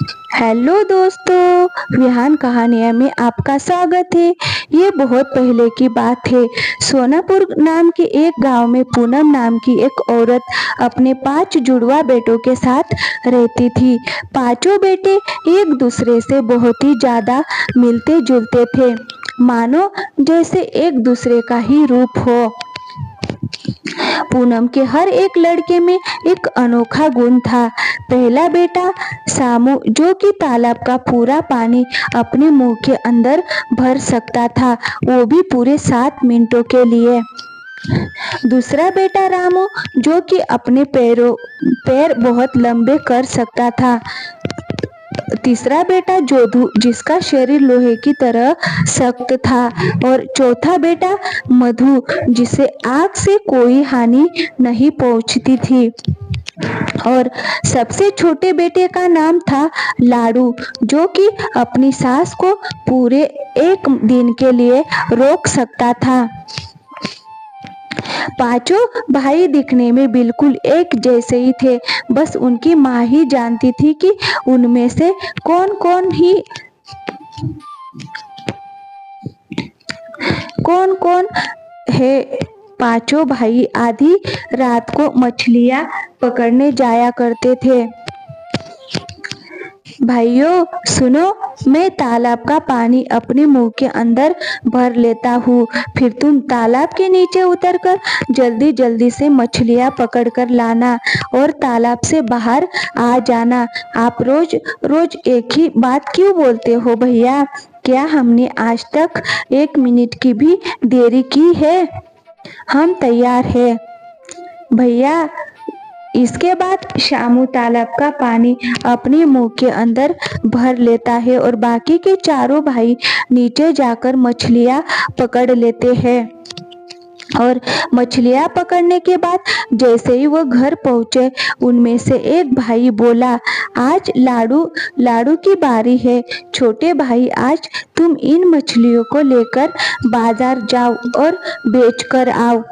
Hello दोस्तों, विहान कहानियाँ में आपका स्वागत है। ये बहुत पहले की बात है। सोनापुर नाम के एक गांव में पूनम नाम की एक औरत अपने 5 जुड़वा बेटों के साथ रहती थी। पांचों बेटे एक दूसरे से बहुत ही ज्यादा मिलते जुलते थे, मानो जैसे एक दूसरे का ही रूप हो। पूनम के हर एक लड़के में एक अनोखा गुण था। पहला बेटा सामू, जो कि तालाब का पूरा पानी अपने मुंह के अंदर भर सकता था, वो भी पूरे 7 मिनटों के लिए। दूसरा बेटा रामू, जो कि अपने पैर बहुत लंबे कर सकता था। तीसरा बेटा जोधू, जिसका शरीर लोहे की तरह सख्त था। और चौथा बेटा मधु, जिसे आग से कोई हानि नहीं पहुंचती थी। और सबसे छोटे बेटे का नाम था लाडू, जो कि अपनी सास को पूरे 1 दिन के लिए रोक सकता था। पांचों भाई दिखने में बिल्कुल एक जैसे ही थे, बस उनकी माँ ही जानती थी कि उनमें से कौन कौन है। पांचों भाई आधी रात को मछलियां पकड़ने जाया करते थे। भाइयों सुनो, मैं तालाब का पानी अपने मुंह के अंदर भर लेता हूँ, फिर तुम तालाब के नीचे उतरकर जल्दी जल्दी से मछलियाँ पकड़कर लाना और तालाब से बाहर आ जाना। आप रोज रोज एक ही बात क्यों बोलते हो भैया? क्या हमने आज तक 1 मिनट की भी देरी की है? हम तैयार हैं भैया। इसके बाद शामू तालाब का पानी अपने मुंह के अंदर भर लेता है और बाकी के चारों भाई नीचे जाकर मछलियां पकड़ लेते हैं। और मछलियां पकड़ने के बाद जैसे ही वो घर पहुंचे, उनमें से एक भाई बोला, आज लाडू की बारी है। छोटे भाई, आज तुम इन मछलियों को लेकर बाजार जाओ और बेच कर आओ।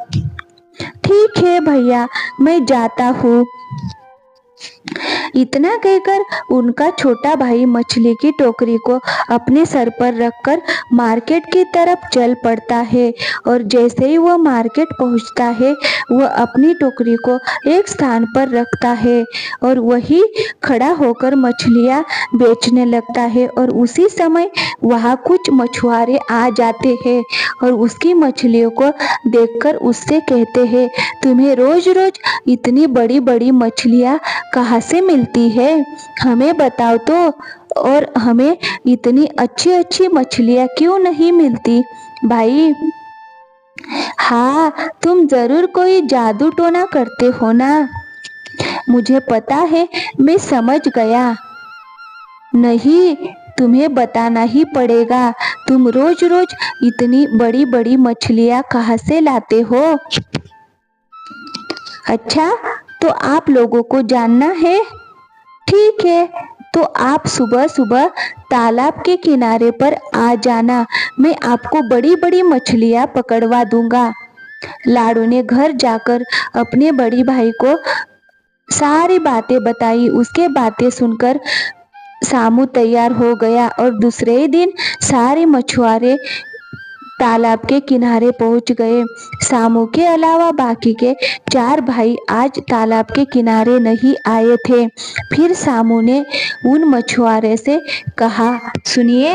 ठीक है भैया, मैं जाता हूँ। इतना कहकर उनका छोटा भाई मछली की टोकरी को अपने सर पर रखकर मार्केट की तरफ चल पड़ता है। और जैसे ही वह मार्केट पहुंचता है, वह अपनी टोकरी को एक स्थान पर रखता है और वही खड़ा होकर मछलियां बेचने लगता है। और उसी समय वहां कुछ मछुआरे आ जाते हैं और उसकी मछलियों को देखकर उससे कहते हैं, तुम्हें रोज रोज इतनी बड़ी बड़ी मछलियां कहाँ से मिलती है? हमें बताओ तो। और हमें इतनी अच्छी अच्छी मछलियां क्यों नहीं मिलती भाई? हाँ, तुम जरूर कोई जादू टोना करते हो ना। मुझे पता है, मैं समझ गया। नहीं, तुम्हें बताना ही पड़ेगा। तुम रोज रोज इतनी बड़ी बड़ी मछलियां कहाँ से लाते हो? अच्छा, तो आप लोगों को जानना है? ठीक है, तो आप सुबह सुबह तालाब के किनारे पर आ जाना। मैं आपको बड़ी बड़ी मछलियां पकड़वा दूंगा। लाडू ने घर जाकर अपने बड़ी भाई को सारी बातें बताई। उसके बातें सुनकर सामू तैयार हो गया और दूसरे ही दिन सारे मछुआरे तालाब के किनारे पहुंच गए। सामू के अलावा बाकी के 4 भाई आज तालाब के किनारे नहीं आए थे। फिर सामू ने उन मछुआरे से कहा, सुनिए,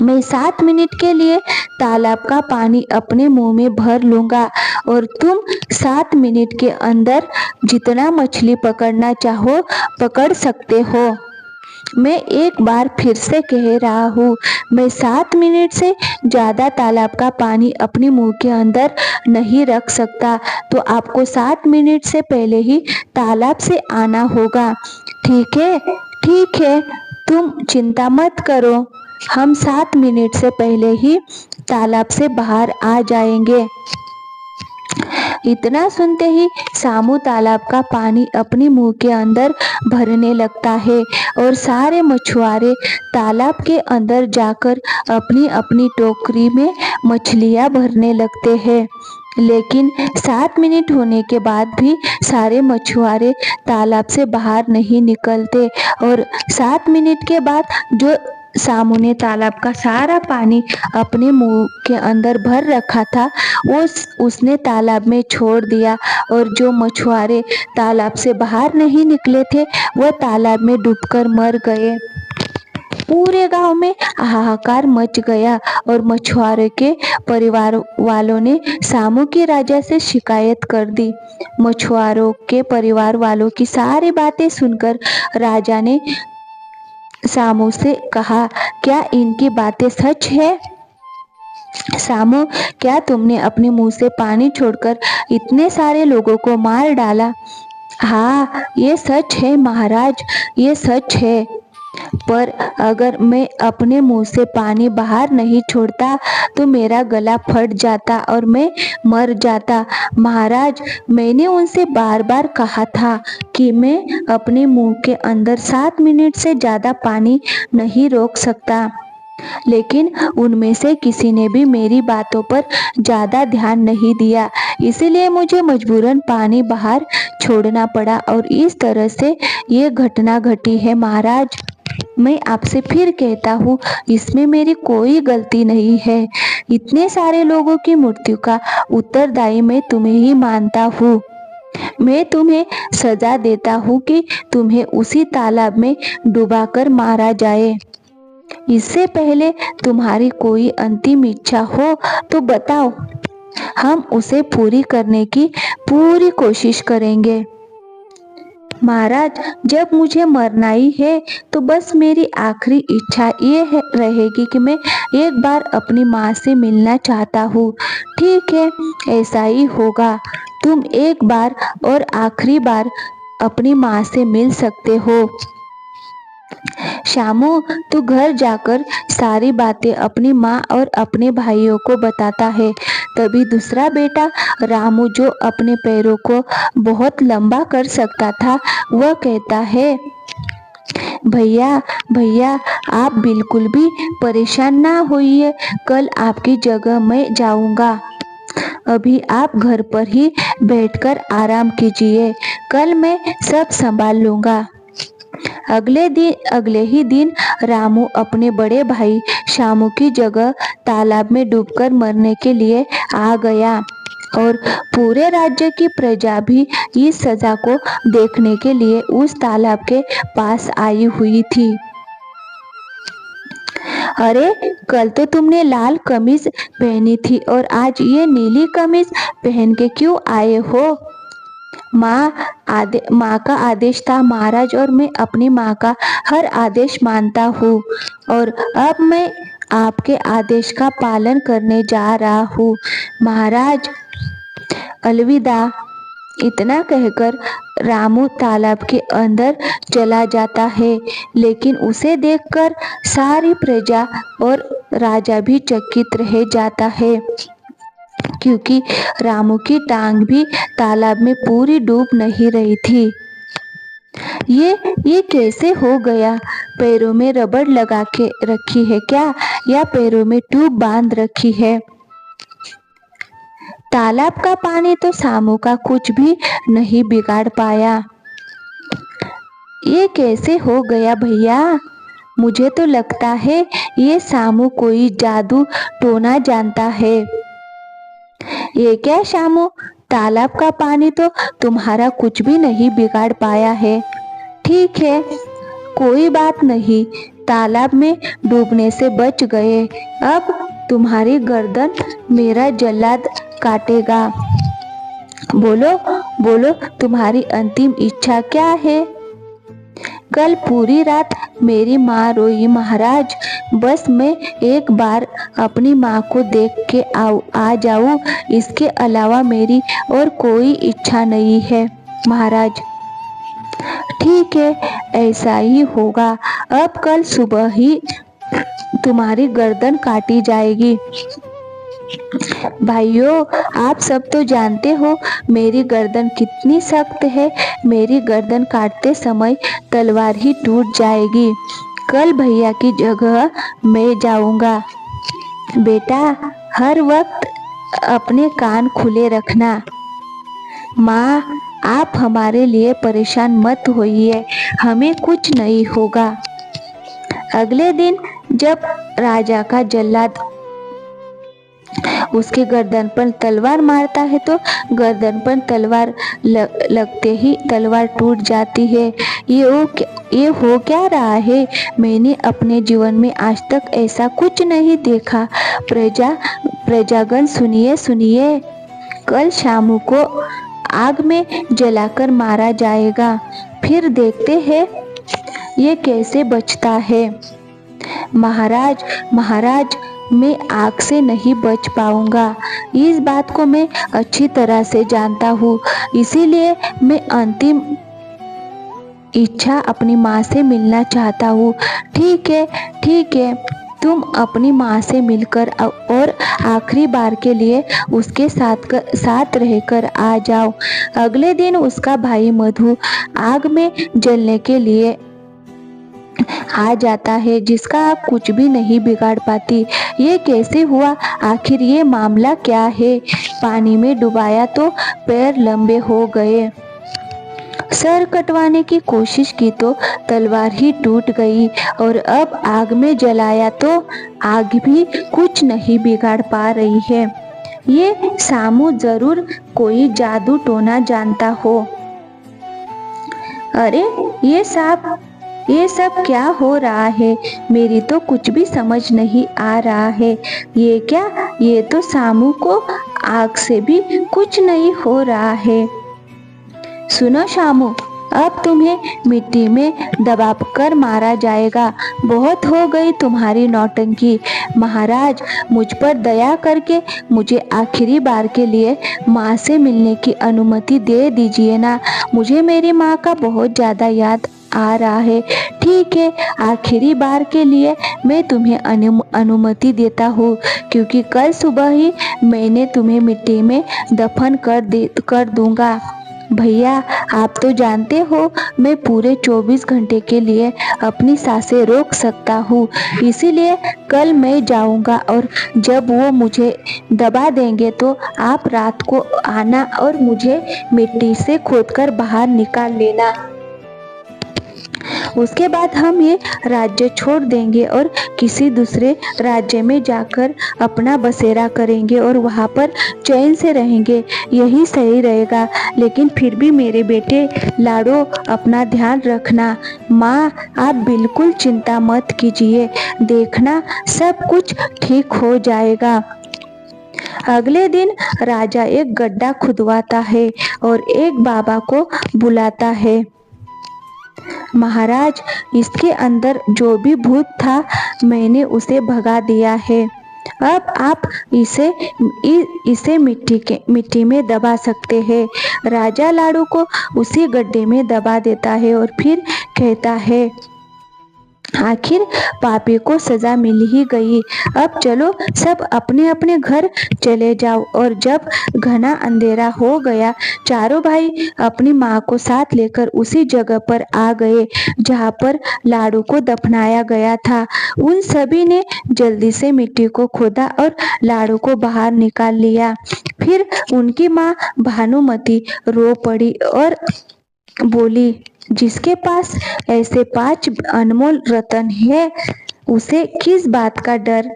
मैं 7 मिनट के लिए तालाब का पानी अपने मुंह में भर लूंगा और तुम 7 मिनट के अंदर जितना मछली पकड़ना चाहो पकड़ सकते हो। मैं एक बार फिर से कह रहा हूँ, मैं 7 मिनट से ज़्यादा तालाब का पानी अपने मुंह के अंदर नहीं रख सकता, तो आपको 7 मिनट से पहले ही तालाब से आना होगा। ठीक है? ठीक है, तुम चिंता मत करो, हम 7 मिनट से पहले ही तालाब से बाहर आ जाएंगे। इतना सुनते ही सामू तालाब का पानी अपने मुंह के अंदर भरने लगता है और सारे मछुआरे तालाब के अंदर जाकर अपनी अपनी टोकरी में मछलियां भरने लगते हैं। लेकिन 7 मिनट होने के बाद भी सारे मछुआरे तालाब से बाहर नहीं निकलते और 7 मिनट के बाद जो सामू ने तालाब का सारा पानी अपने मुंह के अंदर भर रखा था उसने तालाब में छोड़ दिया और जो मछुआरे तालाब से बाहर नहीं निकले थे वह तालाब में डूबकर मर गए। पूरे गांव में हाहाकार मच गया और मछुआरे के परिवार वालों ने सामू के राजा से शिकायत कर दी। मछुआरों के परिवार वालों की सारी बातें सुनकर राजा ने सामू से कहा, क्या इनकी बातें सच है? सामू, क्या तुमने अपने मुंह से पानी छोड़कर इतने सारे लोगों को मार डाला? हाँ, ये सच है महाराज, ये सच है। पर अगर मैं अपने मुंह से पानी बाहर नहीं छोड़ता तो मेरा गला फट जाता और मैं मर जाता। महाराज, मैंने उनसे बार बार कहा था कि मैं अपने मुंह के अंदर 7 मिनट से ज़्यादा पानी नहीं रोक सकता, लेकिन उनमें से किसी ने भी मेरी बातों पर ज़्यादा ध्यान नहीं दिया, इसलिए मुझे मजबूरन पानी बाहर छोड़ना पड़ा और इस तरह से ये घटना घटी है। महाराज, मैं आपसे फिर कहता हूँ, इसमें मेरी कोई गलती नहीं है। इतने सारे लोगों की मृत्यु का उत्तरदायी मैं तुम्हें ही मानता हूँ। मैं तुम्हें सजा देता हूँ कि तुम्हें उसी तालाब में डुबाकर मारा जाए। इससे पहले तुम्हारी कोई अंतिम इच्छा हो तो बताओ, हम उसे पूरी करने की पूरी कोशिश करेंगे। महाराज, जब मुझे मरना ही है तो बस मेरी आखिरी इच्छा ये रहेगी कि मैं एक बार अपनी माँ से मिलना चाहता हूँ। ठीक है, ऐसा ही होगा। तुम एक बार और आखिरी बार अपनी माँ से मिल सकते हो। शामू, तू घर जाकर सारी बातें अपनी माँ और अपने भाइयों को बताता है। तभी दूसरा बेटा रामू, जो अपने पैरों को बहुत लंबा कर सकता था, वह कहता है, भैया भैया, आप बिल्कुल भी परेशान ना होइए, कल आपकी जगह मैं जाऊंगा। अभी आप घर पर ही बैठकर आराम कीजिए, कल मैं सब संभाल लूंगा। अगले ही दिन रामू अपने बड़े भाई शामू की जगह तालाब में डूबकर मरने के लिए आ गया और पूरे राज्य की प्रजा भी इस सजा को देखने के लिए उस तालाब के पास आई हुई थी। अरे, कल तो तुमने लाल कमीज पहनी थी और आज ये नीली कमीज पहन के क्यों आए हो? माँ का आदेश था महाराज, और मैं अपनी माँ का हर आदेश मानता हूँ और अब मैं आपके आदेश का पालन करने जा रहा हूँ। महाराज, अलविदा। इतना कहकर रामू तालाब के अंदर चला जाता है, लेकिन उसे देखकर सारी प्रजा और राजा भी चकित रह जाता है, क्योंकि रामू की टांग भी तालाब में पूरी डूब नहीं रही थी। ये कैसे हो गया? पैरों में रबड़ लगा के रखी है क्या, या पैरों में ट्यूब बांध रखी है? तालाब का पानी तो सामू का कुछ भी नहीं बिगाड़ पाया। ये कैसे हो गया भैया? मुझे तो लगता है ये सामू कोई जादू टोना जानता है। ये क्या शामू, तालाब का पानी तो तुम्हारा कुछ भी नहीं बिगाड़ पाया है। ठीक है, कोई बात नहीं, तालाब में डूबने से बच गए। अब तुम्हारी गर्दन मेरा जल्लाद काटेगा। बोलो बोलो, तुम्हारी अंतिम इच्छा क्या है? कल पूरी रात मेरी माँ रोई महाराज, बस मैं एक बार अपनी माँ को देख के आ जाऊँ, इसके अलावा मेरी और कोई इच्छा नहीं है महाराज। ठीक है, ऐसा ही होगा। अब कल सुबह ही तुम्हारी गर्दन काटी जाएगी। भाइयों, आप सब तो जानते हो मेरी गर्दन कितनी सख्त है। मेरी गर्दन काटते समय तलवार ही टूट जाएगी। कल भैया की जगह मैं जाऊंगा। बेटा, हर वक्त अपने कान खुले रखना। माँ, आप हमारे लिए परेशान मत होइए, हमें कुछ नहीं होगा। अगले दिन जब राजा का जल्लाद उसके गर्दन पर तलवार मारता है तो गर्दन पर तलवार लगते ही तलवार टूट जाती है। ये हो क्या रहा है? मैंने अपने जीवन में आज तक ऐसा कुछ नहीं देखा। प्रजागण सुनिए सुनिए, कल शाम को आग में जलाकर मारा जाएगा, फिर देखते हैं ये कैसे बचता है। महाराज, महाराज, मैं आग से नहीं बच पाऊंगा। इस बात को मैं अच्छी तरह से जानता हूँ, इसीलिए मैं अंतिम इच्छा अपनी माँ से मिलना चाहता हूँ। ठीक है, ठीक है, तुम अपनी माँ से मिलकर और आखिरी बार के लिए उसके साथ रहकर आ जाओ। अगले दिन उसका भाई मधु आग में जलने के लिए आ जाता है, जिसका आप कुछ भी नहीं बिगाड़ पाती। ये कैसे हुआ? आखिर ये मामला क्या है? पानी में डुबाया तो पैर लंबे हो गए, सर कटवाने की कोशिश की तो तलवार ही टूट गई, और अब आग में जलाया तो आग भी कुछ नहीं बिगाड़ पा रही है। ये सामू जरूर कोई जादू टोना जानता हो। अरे ये सब क्या हो रहा है? मेरी तो कुछ भी समझ नहीं आ रहा है। ये क्या? ये तो सामू को आग से भी कुछ नहीं हो रहा है। सुनो शामू, अब तुम्हें मिट्टी में दबाकर मारा जाएगा। बहुत हो गई तुम्हारी नौटंकी। महाराज, मुझ पर दया करके मुझे आखिरी बार के लिए माँ से मिलने की अनुमति दे दीजिए ना। मुझे मेरी माँ का बहुत ज़्यादा याद आ रहा है। ठीक है, आखिरी बार के लिए मैं तुम्हें अनुमति देता हूँ, क्योंकि कल सुबह ही मैंने तुम्हें मिट्टी में दफन कर दूंगा। भैया, आप तो जानते हो मैं पूरे 24 घंटे के लिए अपनी सांसें रोक सकता हूँ, इसीलिए कल मैं जाऊंगा और जब वो मुझे दबा देंगे तो आप रात को आना और मुझे मिट्टी से खोदकर बाहर निकाल लेना। उसके बाद हम ये राज्य छोड़ देंगे और किसी दूसरे राज्य में जाकर अपना बसेरा करेंगे और वहाँ पर चैन से रहेंगे। यही सही रहेगा। लेकिन फिर भी मेरे बेटे लाडो, अपना ध्यान रखना। माँ, आप बिल्कुल चिंता मत कीजिए, देखना सब कुछ ठीक हो जाएगा। अगले दिन राजा एक गड्ढा खुदवाता है और एक बाबा को बुलाता है। महाराज, इसके अंदर जो भी भूत था मैंने उसे भगा दिया है। अब आप इसे मिट्टी में दबा सकते हैं। राजा लाडू को उसी गड्ढे में दबा देता है और फिर कहता है, आखिर पापी को सजा मिल ही गई। अब चलो सब अपने अपने घर चले जाओ। और जब घना अंधेरा हो गया, चारों भाई अपनी माँ को साथ लेकर उसी जगह पर आ गए जहाँ पर लाडू को दफनाया गया था। उन सभी ने जल्दी से मिट्टी को खोदा और लाडू को बाहर निकाल लिया। फिर उनकी माँ भानुमती रो पड़ी और बोली, जिसके पास ऐसे 5 अनमोल रत्न है, उसे किस बात का डर।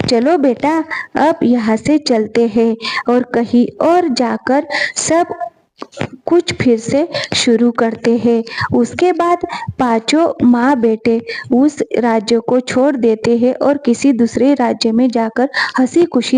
चलो बेटा, अब यहाँ से चलते हैं और कहीं और जाकर सब कुछ फिर से शुरू करते हैं। उसके बाद पांचों माँ बेटे उस राज्य को छोड़ देते हैं और किसी दूसरे राज्य में जाकर हंसी खुशी